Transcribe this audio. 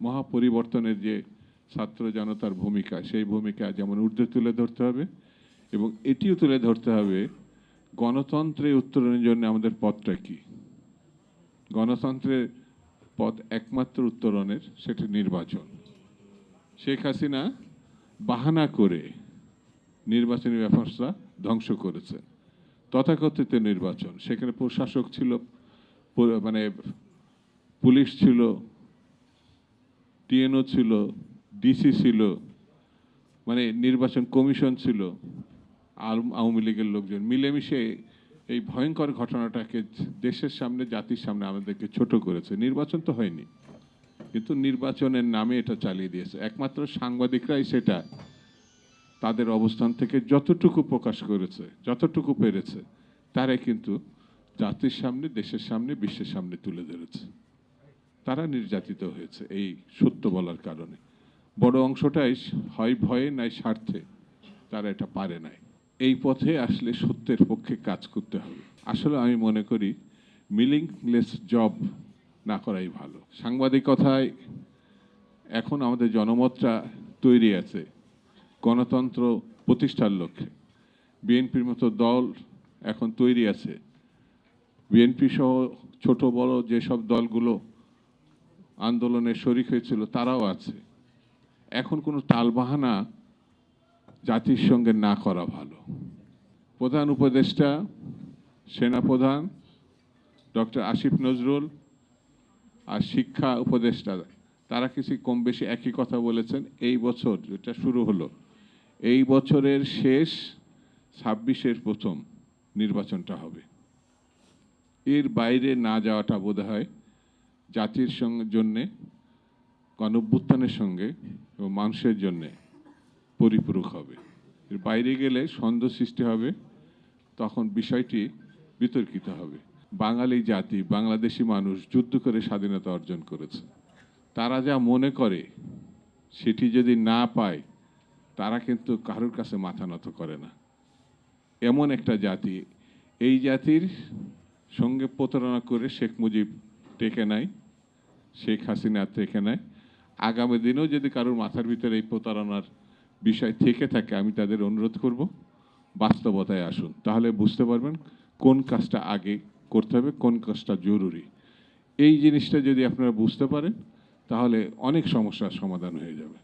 মহাপরিবর্তনের যে ছাত্র জনতার ভূমিকা, সেই ভূমিকা যেমন ঊর্ধ্বে তুলে ধরতে হবে এবং এটিও তুলে ধরতে হবে গণতন্ত্রে উত্তরণের জন্য আমাদের পথটা কি। গণতন্ত্রের পথ একমাত্র উত্তরণের সেটি নির্বাচন। শেখ হাসিনা বাহানা করে নির্বাচনী ব্যবস্থা ধ্বংস করেছে। তথাকথিত নির্বাচন, সেখানে প্রশাসক ছিল, মানে পুলিশ ছিল, টিএনও ছিল, ডিসি ছিল, মানে নির্বাচন কমিশন ছিল, আওয়ামী লীগের লোকজন মিলেমিশে এই ভয়ঙ্কর ঘটনাটাকে দেশের সামনে, জাতির সামনে আমাদেরকে ছোট করেছে। নির্বাচন তো হয়নি, কিন্তু নির্বাচনের নামে এটা চালিয়ে দিয়েছে। একমাত্র সাংবাদিকরাই সেটা তাদের অবস্থান থেকে যতটুকু প্রকাশ করেছে, যতটুকু পেরেছে, তারাই কিন্তু জাতির সামনে, দেশের সামনে, বিশ্বের সামনে তুলে ধরেছে। তারা নির্যাতিত হয়েছে এই সত্য বলার কারণে। বড় অংশটাই হয় ভয়ে নাই স্বার্থে তারা এটা পারে নাই। এই পথে আসলে সত্যের পক্ষে কাজ করতে হবে। আসলে আমি মনে করি মিনিংলেস জব না করাই ভালো। সাংবাদিকতায় এখন আমাদের জনমতটা তৈরি আছে গণতন্ত্র প্রতিষ্ঠার লক্ষ্যে। বিএনপির মতো দল এখন তৈরি আছে, বিএনপি সহ ছোট বড় যেসব দলগুলো আন্দোলনে শরিক হয়েছিল তারাও আছে। এখন কোনো টালবাহানা জাতির সঙ্গে না করা ভালো। প্রধান উপদেষ্টা, সেনাপ্রধান ডক্টর আসিফ নজরুল আর শিক্ষা উপদেষ্টা, তারা কিছু কম বেশি একই কথা বলেছেন। এই বছর যেটা শুরু হলো, এই বছরের শেষ 26-এর প্রথম নির্বাচনটা হবে। এর বাইরে না যাওয়াটা বোধহয় জাতির সঙ্গে জন্যে, গণঅভ্যুত্থানের সঙ্গে এবং মানুষের জন্যে পরিপূরক হবে। এর বাইরে গেলে সন্দেহ সৃষ্টি হবে, তখন বিষয়টি বিতর্কিত হবে। বাঙালি জাতি, বাংলাদেশি মানুষ যুদ্ধ করে স্বাধীনতা অর্জন করেছে। তারা যা মনে করে সেটি যদি না পায়, তারা কিন্তু কারোর কাছে মাথা নত করে না। এমন একটা জাতি, এই জাতির সঙ্গে প্রতারণা করে শেখ মুজিব টেকে নাই, শেখ হাসিনা টেকে নাই। আগামী দিনেও যদি কারোর মাথার ভিতরে এই প্রতারণার বিষয় থেকে থাকে, আমি তাদের অনুরোধ করব বাস্তবতায় আসুন, তাহলে বুঝতে পারবেন কোন কাজটা আগে করতে হবে, কোন কাজটা জরুরি। এই জিনিসটা যদি আপনারা বুঝতে পারেন, তাহলে অনেক সমস্যার সমাধান হয়ে যাবে।